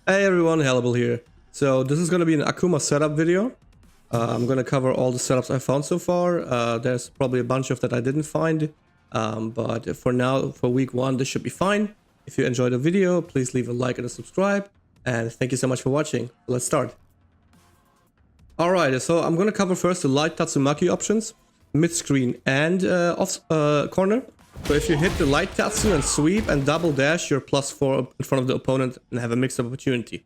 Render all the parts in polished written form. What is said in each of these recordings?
Hey everyone, Halibel here. So this is going to be an Akuma setup video. I'm going to cover all the setups I found so far. There's probably a bunch of that I didn't find. But for now, for week one, this should be fine. If you enjoyed the video, please leave a like and a subscribe. And thank you so much for watching. Let's start. Alright, so I'm going to cover first the light Tatsumaki options, mid-screen and off corner. So if you hit the light Tatsu and sweep and double dash, you're +4 in front of the opponent and have a mix-up opportunity.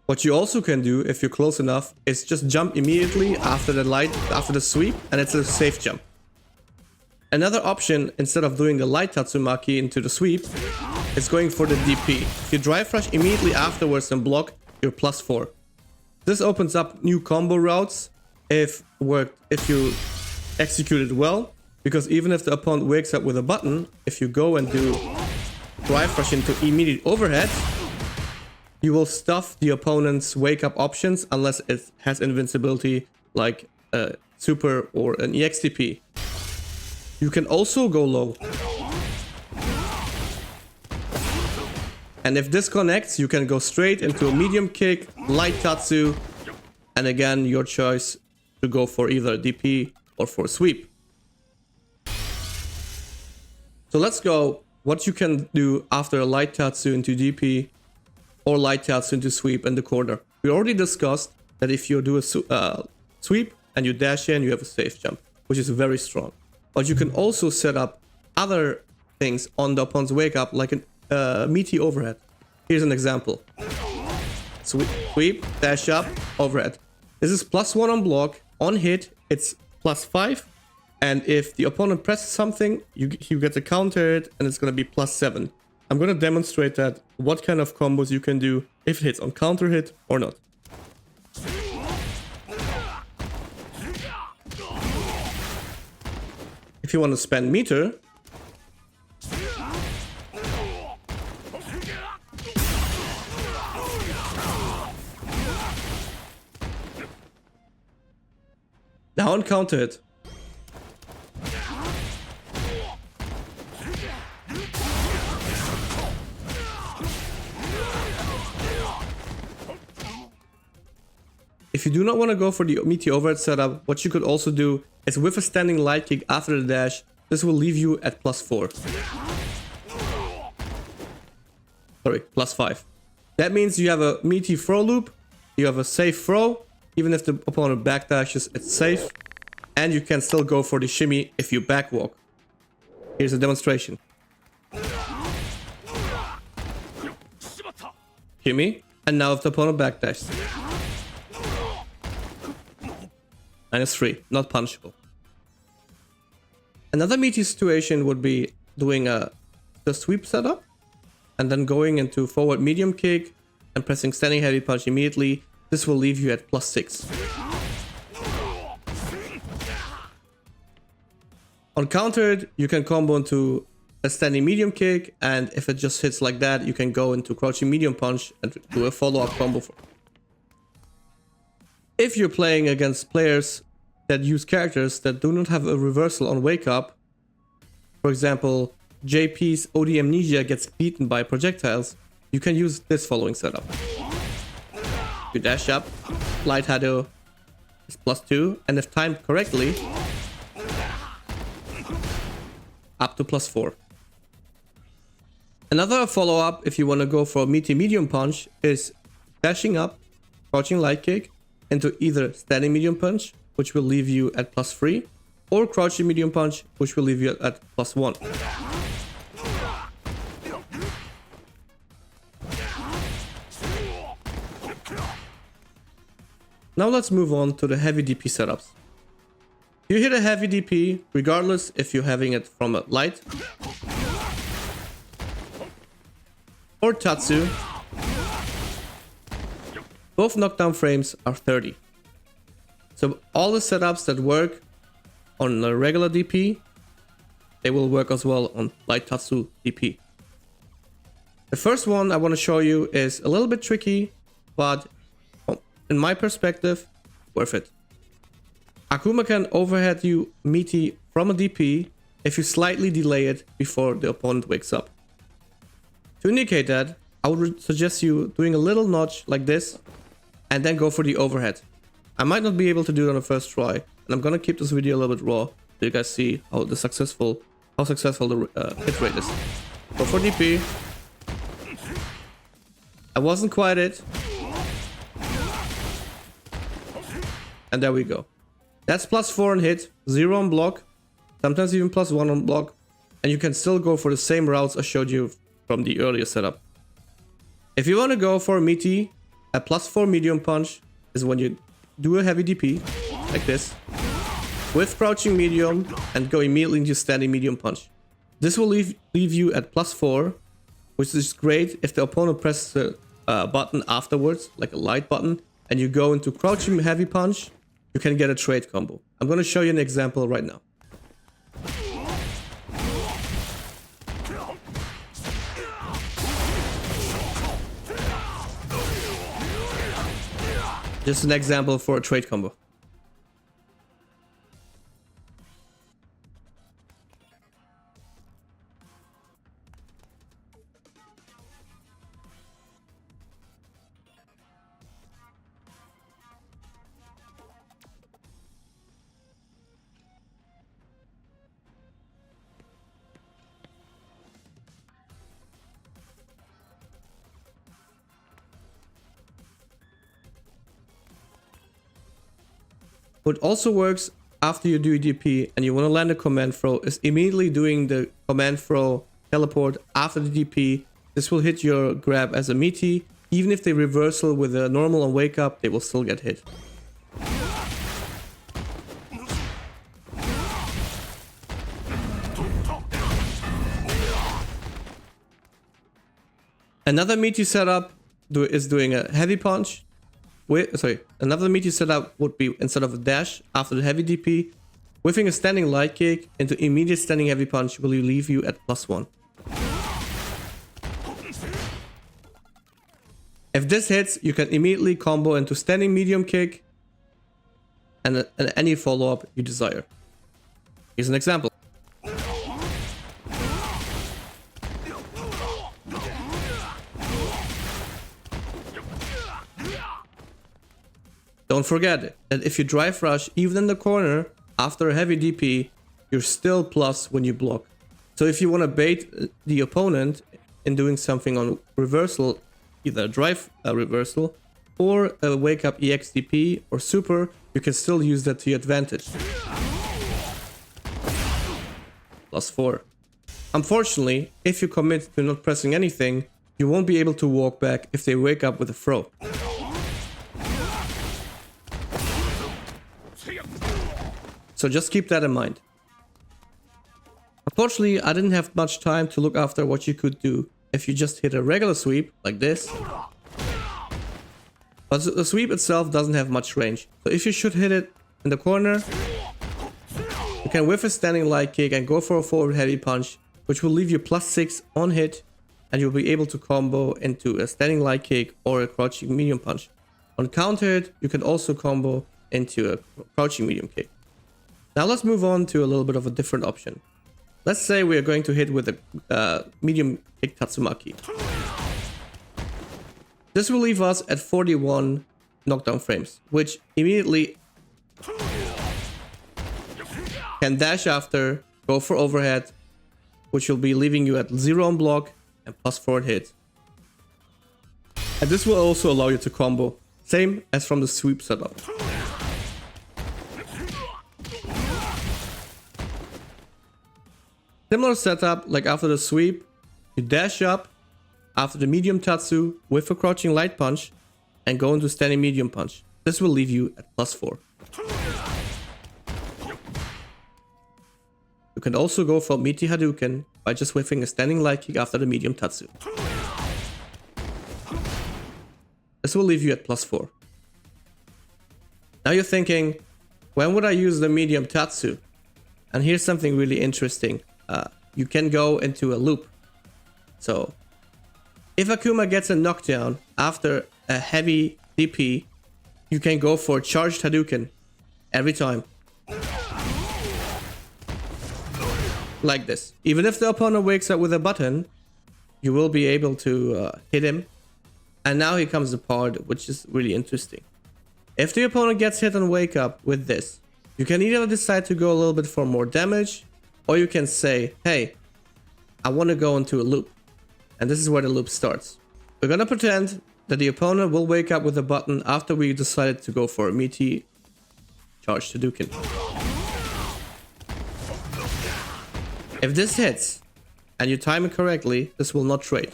What you also can do, if you're close enough, is just jump immediately after the sweep, and it's a safe jump. Another option, instead of doing the light Tatsumaki into the sweep, is going for the DP. If you drive rush immediately afterwards and block, you're +4. This opens up new combo routes if you execute it well. Because even if the opponent wakes up with a button, if you go and do drive rush into immediate overhead, you will stuff the opponent's wake up options unless it has invincibility like a super or an EXTP. You can also go low. And if this connects, you can go straight into a medium kick, light Tatsu, and again, your choice to go for either DP or for sweep. So let's go what you can do after a light Tatsu into DP or light Tatsu into sweep in the corner. We already discussed that if you do a sweep and you dash in, you have a safe jump, which is very strong. But you can also set up other things on the opponent's wake up, like a meaty overhead. Here's an example. Sweep, dash up, overhead. This is +1 on block. On hit, it's +5. And if the opponent presses something, you get to counter it, and it's going to be +7. I'm going to demonstrate that, what kind of combos you can do if it hits on counter hit or not. If you want to spend meter, now on counter hit. If you do not want to go for the meaty overhead setup, what you could also do is with a standing light kick after the dash, this will leave you at +4. Sorry, +5. That means you have a meaty throw loop, you have a safe throw, even if the opponent backdashes, it's safe, and you can still go for the shimmy if you backwalk. Here's a demonstration. Shimmy, and now if the opponent backdashes. -3, not punchable. Another meaty situation would be doing the sweep setup and then going into forward medium kick and pressing standing heavy punch immediately. This will leave you at +6. On countered, you can combo into a standing medium kick, and if it just hits like that, you can go into crouching medium punch and do a follow-up combo. If you're playing against players that use characters that do not have a reversal on wake up, for example, JP's OD Amnesia gets beaten by projectiles, you can use this following setup. You dash up, light Hado is +2, and if timed correctly, up to +4. Another follow-up, if you want to go for a meaty medium punch, is dashing up, crouching light kick, into either standing medium punch, which will leave you at +3, or crouching medium punch, which will leave you at +1. Now let's move on to the heavy DP setups. You hit a heavy DP, regardless if you're having it from a light or Tatsu. Both knockdown frames are 30. So all the setups that work on a regular DP, they will work as well on light Tatsu DP. The first one I want to show you is a little bit tricky, but in my perspective, worth it. Akuma can overhead you meaty from a DP if you slightly delay it before the opponent wakes up. To indicate that, I would suggest you doing a little notch like this and then go for the overhead. I might not be able to do it on the first try, and I'm gonna keep this video a little bit raw so you guys see how successful the hit rate is. Go for DP. I wasn't quite it. And there we go. That's +4 on hit, 0 on block, sometimes even +1 on block, and you can still go for the same routes I showed you from the earlier setup. If you want to go for a meaty, a +4 medium punch is when you do a heavy DP, like this, with crouching medium and go immediately into standing medium punch. This will leave you at +4, which is great if the opponent presses the button afterwards, like a light button, and you go into crouching heavy punch, you can get a trade combo. I'm going to show you an example right now. Just an example for a trade combo. What also works after you do DP and you want to land a command throw is immediately doing the command throw teleport after the DP. This will hit your grab as a meaty. Even if they reversal with a normal and wake up, they will still get hit. Another meaty setup is doing a heavy punch. Another meaty setup would be, instead of a dash after the heavy DP, whiffing a standing light kick into immediate standing heavy punch will leave you at +1. If this hits, you can immediately combo into standing medium kick and any follow-up you desire. Here's an example. Don't forget that if you drive rush even in the corner after a heavy DP, you're still plus when you block. So if you want to bait the opponent in doing something on reversal, either a drive reversal or a wake up EX DP or super, you can still use that to your advantage. +4. Unfortunately, if you commit to not pressing anything, you won't be able to walk back if they wake up with a throw. So just keep that in mind. Unfortunately, I didn't have much time to look after what you could do if you just hit a regular sweep like this. But the sweep itself doesn't have much range. So if you should hit it in the corner, you can whiff a standing light kick and go for a forward heavy punch, which will leave you +6 on hit, and you'll be able to combo into a standing light kick or a crouching medium punch. On counter hit, you can also combo into a crouching medium kick. Now let's move on to a little bit of a different option. Let's say we are going to hit with a medium kick Tatsumaki. This will leave us at 41 knockdown frames, which immediately can dash after, go for overhead, which will be leaving you at 0 on block and +4 hit. And this will also allow you to combo, same as from the sweep setup. Similar setup like after the sweep, you dash up after the medium Tatsu with a crouching light punch and go into standing medium punch. This will leave you at +4. You can also go for meaty Hadouken by just whiffing a standing light kick after the medium Tatsu. This will leave you at +4. Now you're thinking, when would I use the medium Tatsu? And here's something really interesting. You can go into a loop. So if Akuma gets a knockdown after a heavy DP, you can go for charged Hadouken every time. Like this. Even if the opponent wakes up with a button, you will be able to hit him. And now here comes the part which is really interesting. If the opponent gets hit on wake up with this, you can either decide to go a little bit for more damage, or you can say, hey, I want to go into a loop. And this is where the loop starts. We're gonna pretend that the opponent will wake up with a button after we decided to go for a meaty charge Hadouken. If this hits, and you time it correctly, this will not trade.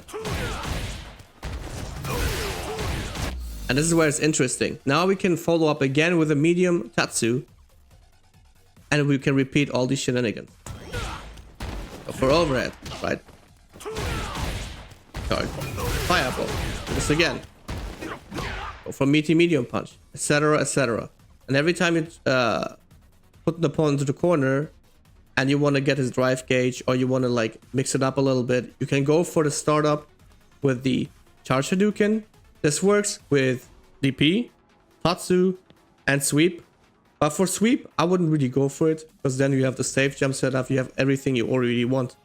And this is where it's interesting. Now we can follow up again with a medium Tatsu, and we can repeat all these shenanigans. So for overhead, right? Charge. Fireball. This again. Go for meaty medium punch, etc., etc. And every time you put the opponent to the corner, and you want to get his drive gauge, or you want to like mix it up a little bit, you can go for the startup with the charge Hadouken. This works with DP, Tatsu, and sweep. But for sweep, I wouldn't really go for it, because then you have the safe jump setup, you have everything you already want.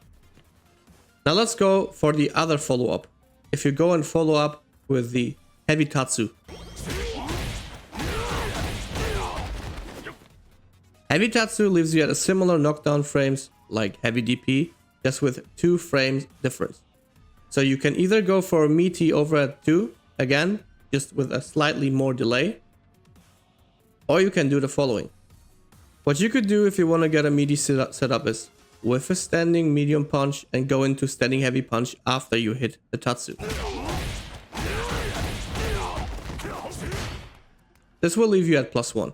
Now let's go for the other follow-up. If you go and follow up with the heavy Tatsu. Heavy Tatsu leaves you at a similar knockdown frames like heavy DP, just with 2 frames difference. So you can either go for a meaty overhead 2, again, just with a slightly more delay, or you can do the following. What you could do if you want to get a meaty setup is with a standing medium punch and go into standing heavy punch after you hit the Tatsu. This will leave you at +1.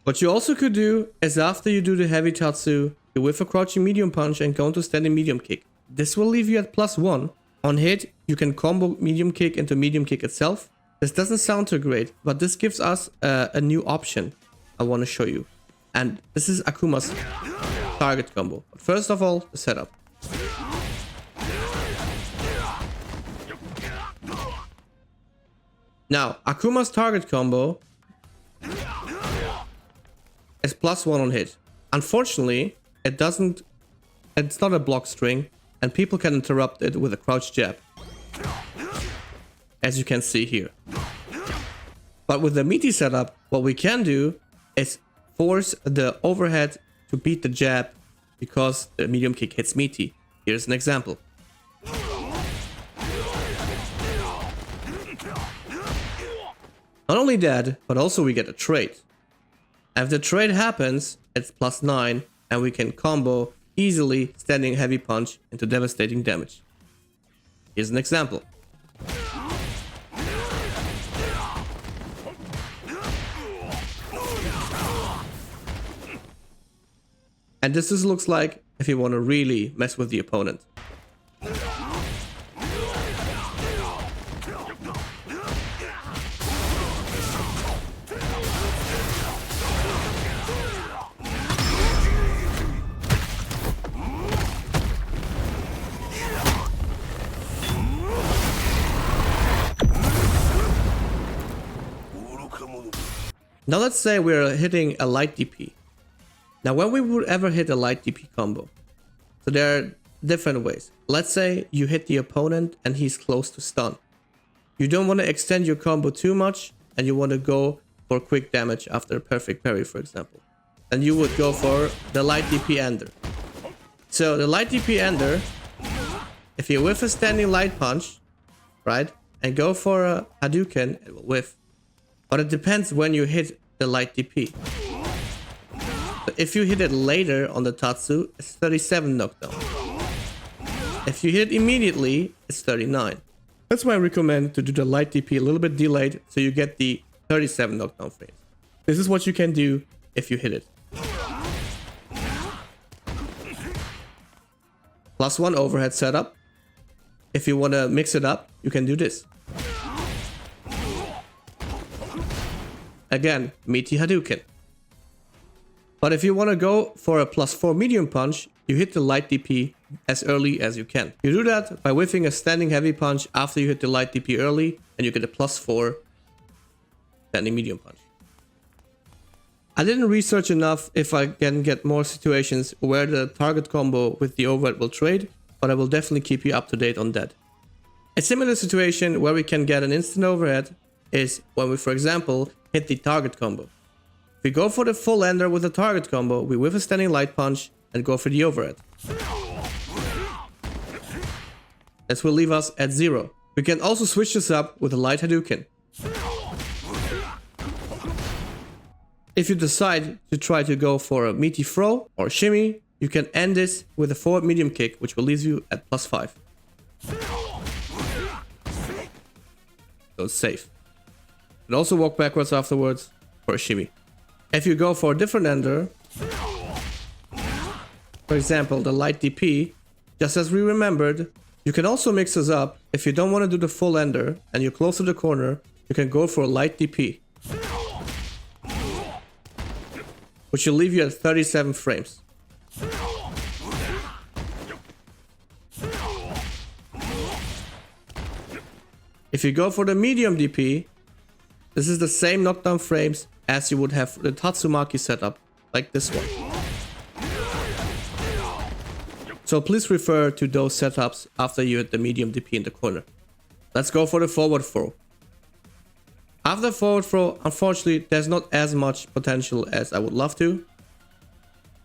What you also could do is after you do the heavy Tatsu, you whiff a crouching medium punch and go into standing medium kick. This will leave you at +1. On hit, you can combo medium kick into medium kick itself. This doesn't sound too great, but this gives us a new option I want to show you. And this is Akuma's target combo. But first of all, the setup. Now, Akuma's target combo is +1 on hit. Unfortunately, it's not a block string, and people can interrupt it with a crouch jab, as you can see here. But with the meaty setup, what we can do is force the overhead to beat the jab because the medium kick hits meaty. Here's an example. Not only that, but also we get a trade. If the trade happens, it's +9, and we can combo easily standing heavy punch into devastating damage. Here's an example. And this just looks like if you want to really mess with the opponent. Now let's say we're hitting a light DP. Now when we would ever hit a light DP combo, so there are different ways. Let's say you hit the opponent and he's close to stun. You don't want to extend your combo too much, and you want to go for quick damage after a perfect parry, for example. And you would go for the light DP ender. So the light DP ender, if you whiff a standing light punch, right, and go for a Hadouken, it will whiff. But it depends when you hit the light DP. So if you hit it later on the Tatsu, it's 37 knockdown. If you hit it immediately, it's 39. That's why I recommend to do the light DP a little bit delayed, so you get the 37 knockdown phase. This is what you can do if you hit it. +1 overhead setup. If you want to mix it up, you can do this. Again, meaty Hadouken. But if you want to go for a +4 medium punch, you hit the light DP as early as you can. You do that by whiffing a standing heavy punch after you hit the light DP early, and you get a +4 standing medium punch. I didn't research enough if I can get more situations where the target combo with the overhead will trade, but I will definitely keep you up to date on that. A similar situation where we can get an instant overhead is when we, for example, hit the target combo. If we go for the full ender with the target combo, we whiff a standing light punch and go for the overhead. This will leave us at 0. We can also switch this up with a light Hadouken. If you decide to try to go for a meaty throw or shimmy, you can end this with a forward medium kick, which will leave you at +5. So it's safe. You can also walk backwards afterwards for a shimmy. If you go for a different ender, for example the light DP, just as we remembered, you can also mix this up. If you don't want to do the full ender and you're close to the corner, you can go for a light DP, which will leave you at 37 frames. If you go for the medium DP, this is the same knockdown frames as you would have the Tatsumaki setup, like this one. So please refer to those setups after you hit the medium DP in the corner. Let's go for the forward throw. After forward throw, unfortunately, there's not as much potential as I would love to,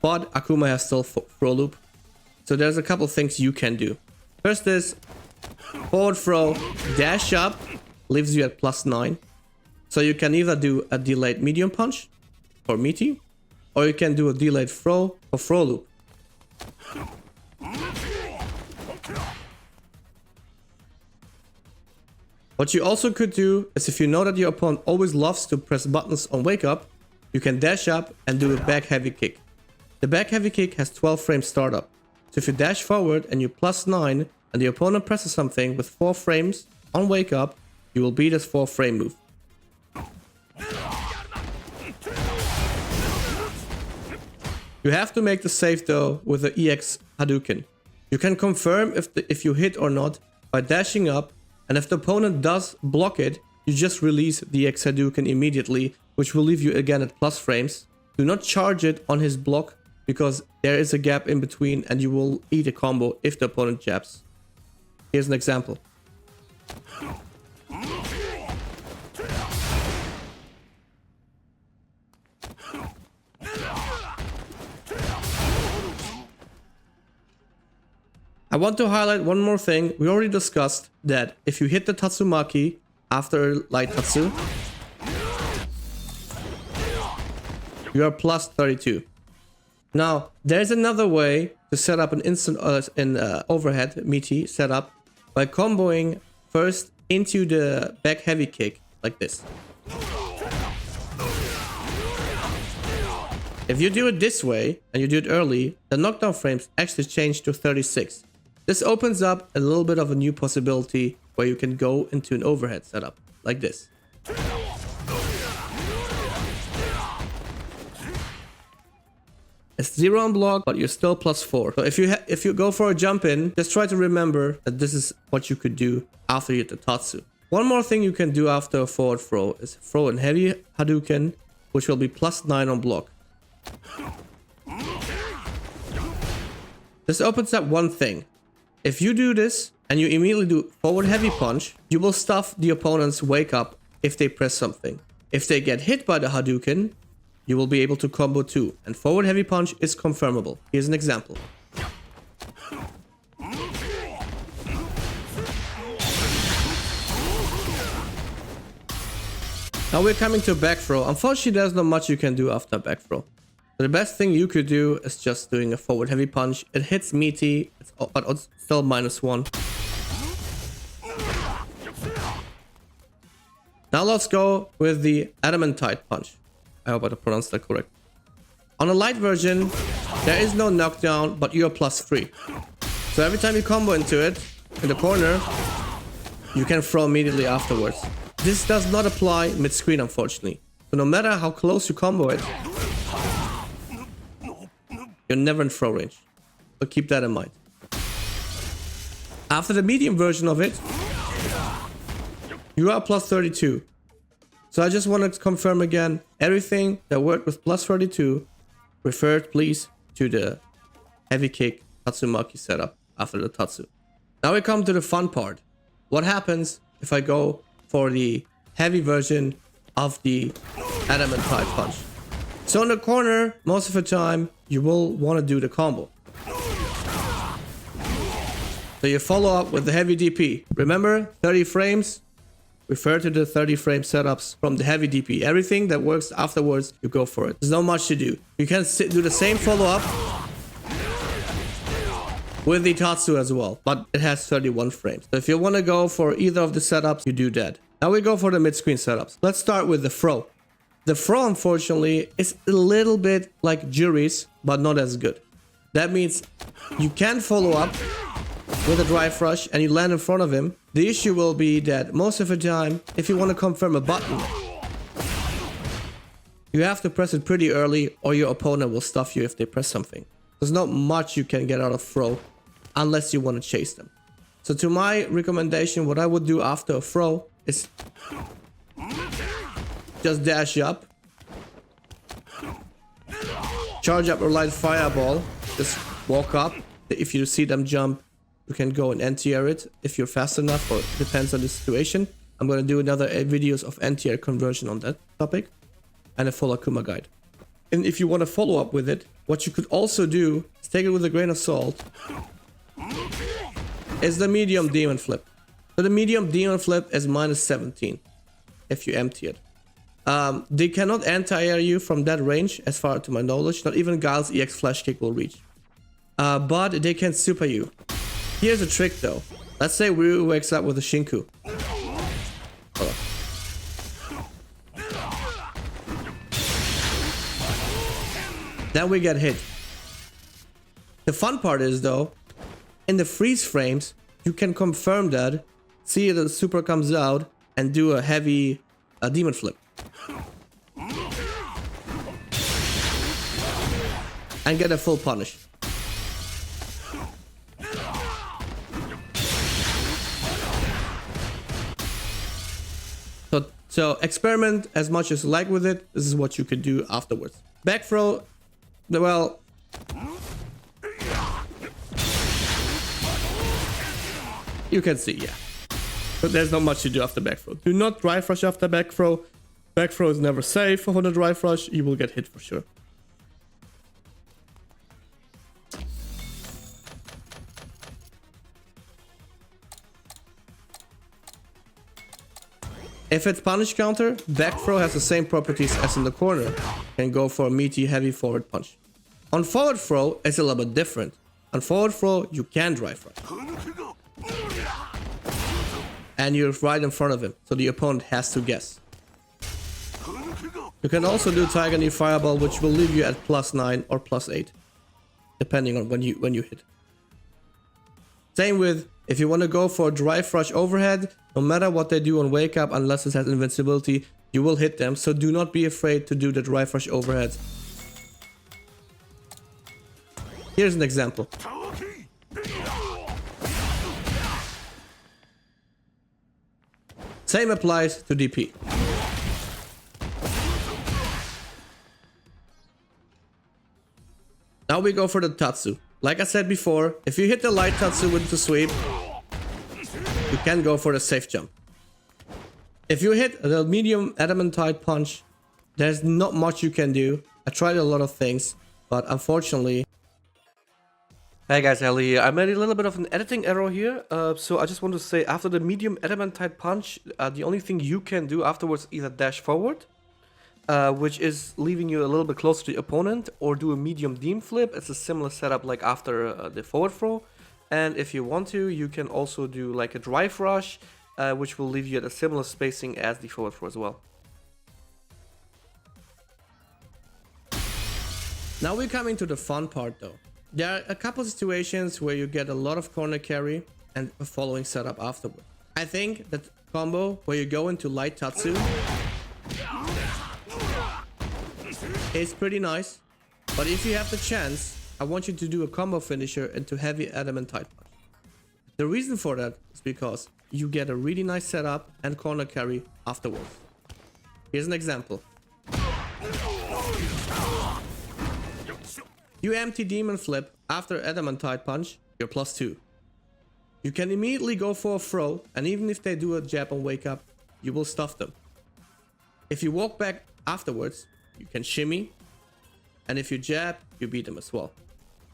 but Akuma has still throw loop. So there's a couple things you can do. First is forward throw, dash up, leaves you at +9. So you can either do a delayed medium punch for meaty, or you can do a delayed throw or throw loop. What you also could do is, if you know that your opponent always loves to press buttons on wake up, you can dash up and do a back heavy kick. The back heavy kick has 12 frames startup. So if you dash forward and you +9 and the opponent presses something with 4 frames on wake up, you will beat this 4 frame move. You have to make the save though with the EX Hadouken. You can confirm if you hit or not by dashing up, and if the opponent does block it, you just release the EX Hadouken immediately, which will leave you again at + frames. Do not charge it on his block, because there is a gap in between and you will eat a combo if the opponent jabs. Here's an example. I want to highlight one more thing. We already discussed that if you hit the Tatsumaki after light Tatsu, you are +32. Now, there's another way to set up an instant overhead meaty setup by comboing first into the back heavy kick like this. If you do it this way and you do it early, the knockdown frames actually change to 36. This opens up a little bit of a new possibility where you can go into an overhead setup like this. It's 0 on block, but you're still +4. So if you go for a jump in, just try to remember that this is what you could do after you hit the Tatsu. One more thing you can do after a forward throw is throw in heavy Hadouken, which will be +9 on block. This opens up one thing. If you do this and you immediately do forward heavy punch, you will stuff the opponent's wake up if they press something. If they get hit by the Hadouken, you will be able to combo too, and forward heavy punch is confirmable. Here's an example. Now we're coming to back throw. Unfortunately, there's not much you can do after back throw. So the best thing you could do is just doing a forward heavy punch. It hits meaty, but it's still -1. Now let's go with the adamantite punch. I hope I pronounced that correct. On a light version, there is no knockdown, but you're +3. So every time you combo into it, in the corner, you can throw immediately afterwards. This does not apply mid-screen, unfortunately. So no matter how close you combo it, you're never in throw range. So keep that in mind. After the medium version of it, you are +32. So I just wanted to confirm again, everything that worked with +32, refer please to the heavy kick Tatsumaki setup. after the Tatsu. Now we come to the fun part. What happens if I go for the heavy version of the adamantite punch? So in the corner, most of the time, you will want to do the combo. So you follow up with the heavy DP. Remember, 30 frames? Refer to the 30 frame setups from the heavy DP. Everything that works afterwards, you go for it. There's not much to do. You can do the same follow-up with the Tatsu as well, but it has 31 frames. So if you want to go for either of the setups, you do that. Now we go for the mid-screen setups. Let's start with the throw. The throw, unfortunately, is a little bit like Jury's, but not as good. That means you can follow up with a drive rush and you land in front of him. The issue will be that most of the time, if you want to confirm a button, you have to press it pretty early or your opponent will stuff you if they press something. There's not much you can get out of throw unless you want to chase them. So to my recommendation, what I would do after a throw is just dash up, charge up a light fireball, just walk up. If you see them jump, you can go and anti-air it if you're fast enough, or depends on the situation. I'm going to do another videos of anti-air conversion on that topic and a full Akuma guide. And if you want to follow up with it, what you could also do is take it with a grain of salt, is the medium demon flip. So the medium demon flip is minus 17 if you empty it. They cannot anti-air you from that range as far to my knowledge. Not even Guile's EX flash kick will reach. But they can super you. Here's a trick though. Let's say Ryu wakes up with a Shinku. Then we get hit. The fun part is though, in the freeze frames, you can confirm that, see the super comes out, and do a heavy demon flip. And get a full punish. So experiment as much as you like with it. This is what you can do afterwards. Back throw, well, you can see, yeah. But there's not much to do after back throw. Do not drive rush after back throw. Back throw is never safe for the drive rush. You will get hit for sure. If it's punish counter, back throw has the same properties as in the corner. Can go for a meaty heavy forward punch. On forward throw, it's a little bit different. On forward throw, you can drive rush. And you're right in front of him, so the opponent has to guess. You can also do Tiger Knee Fireball, which will leave you at +9 or +8, depending on when you hit. Same with, if you want to go for a drive rush overhead, no matter what they do on wake up, unless it has invincibility, you will hit them. So do not be afraid to do the drive rush overhead. Here's an example. Same applies to DP. Now we go for the Tatsu. Like I said before, if you hit the light Tatsu with the sweep, you can go for the safe jump. If you hit the medium adamantite punch, there's not much you can do. I tried a lot of things, but unfortunately... Hey guys, Ali here. I made a little bit of an editing error here, so I just want to say after the medium adamantite punch, the only thing you can do afterwards is either dash forward, which is leaving you a little bit closer to the opponent, or do a medium demon flip. It's a similar setup like after the forward throw. And if you want to, you can also do like a drive rush, which will leave you at a similar spacing as the forward throw as well. Now we're coming to the fun part though. There are a couple of situations where you get a lot of corner carry and a following setup afterward. I think that combo where you go into light Tatsu is pretty nice, but if you have the chance, I want you to do a combo finisher into heavy adamantite punch. The reason for that is because you get a really nice setup and corner carry afterwards. Here's an example. You empty demon flip after adamantite punch, you're +2. You can immediately go for a throw, and even if they do a jab on wake up, you will stuff them. If you walk back afterwards, you can shimmy, and if you jab, you beat them as well.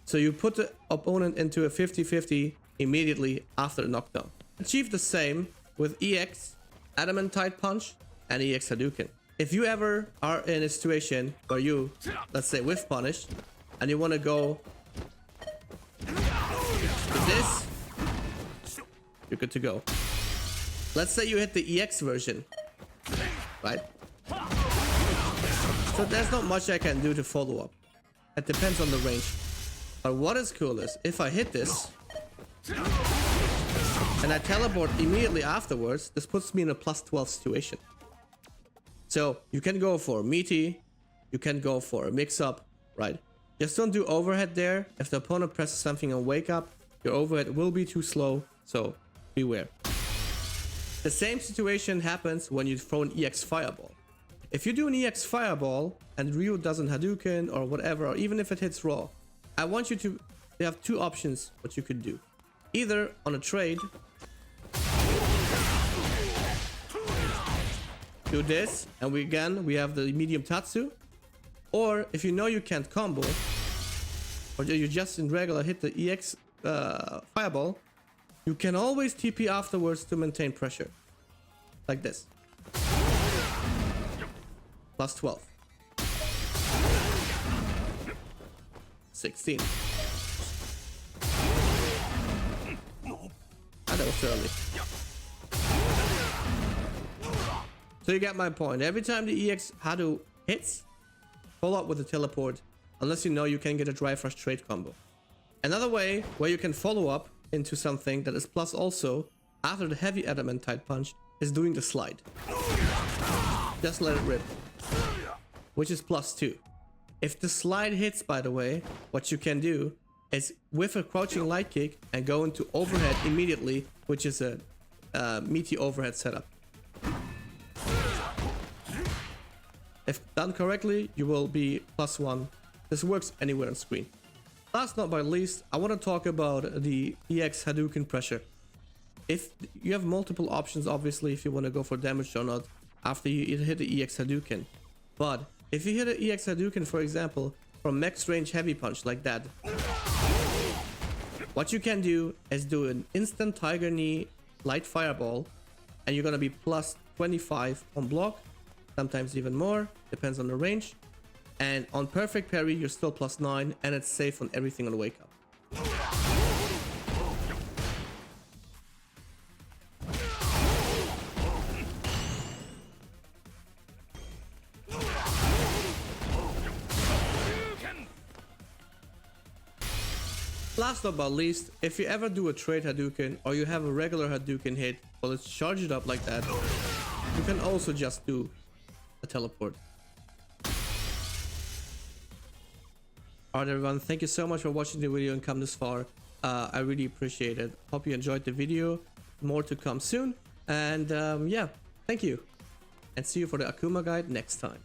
So you put the opponent into a 50-50 immediately after the knockdown. Achieve the same with EX, Adamantite Punch, and EX Hadouken. If you ever are in a situation where you, let's say, whiff punish, and you want to go with this, you're good to go. Let's say you hit the EX version, right? So there's not much I can do to follow up. It depends on the range. But what is cool is, if I hit this, and I teleport immediately afterwards, this puts me in a +12 situation. So you can go for meaty, you can go for a mix-up, right? Just don't do overhead there. If the opponent presses something on wake up, your overhead will be too slow, so beware. The same situation happens when you throw an EX Fireball. If you do an EX Fireball and Ryu doesn't Hadouken or whatever, or even if it hits raw, I want you to have two options what you could do. Either on a trade, do this, and we have the medium Tatsu. Or if you know you can't combo, or you just in regular hit the EX Fireball, you can always TP afterwards to maintain pressure. Like this. +12. 16. Ah, that was too early. So you get my point. Every time the EX Hadu hits, follow up with a teleport, unless you know you can get a dry flash trade combo. Another way where you can follow up into something that is plus also after the heavy adamantite punch is doing the slide. Just let it rip, which is +2. If the slide hits, by the way, what you can do is with a crouching light kick and go into overhead immediately, which is a meaty overhead setup. If done correctly, you will be +1. This works anywhere on screen. Last not by least, I want to talk about the EX Hadouken pressure. If you have multiple options, obviously, if you want to go for damage or not after you hit the EX Hadouken. But if you hit an EX Hadouken, for example, from max range heavy punch like that, what you can do is do an instant Tiger Knee light fireball, and you're going to be +25 on block, sometimes even more, depends on the range. And on perfect parry, you're still +9, and it's safe on everything on the wake up. Last but not least, if you ever do a trade Hadouken or you have a regular Hadouken hit, well, let's charge it up like that, you can also just do a teleport. Alright everyone, thank you so much for watching the video and come this far. I really appreciate it. Hope you enjoyed the video. More to come soon. And yeah, thank you. And see you for the Akuma guide next time.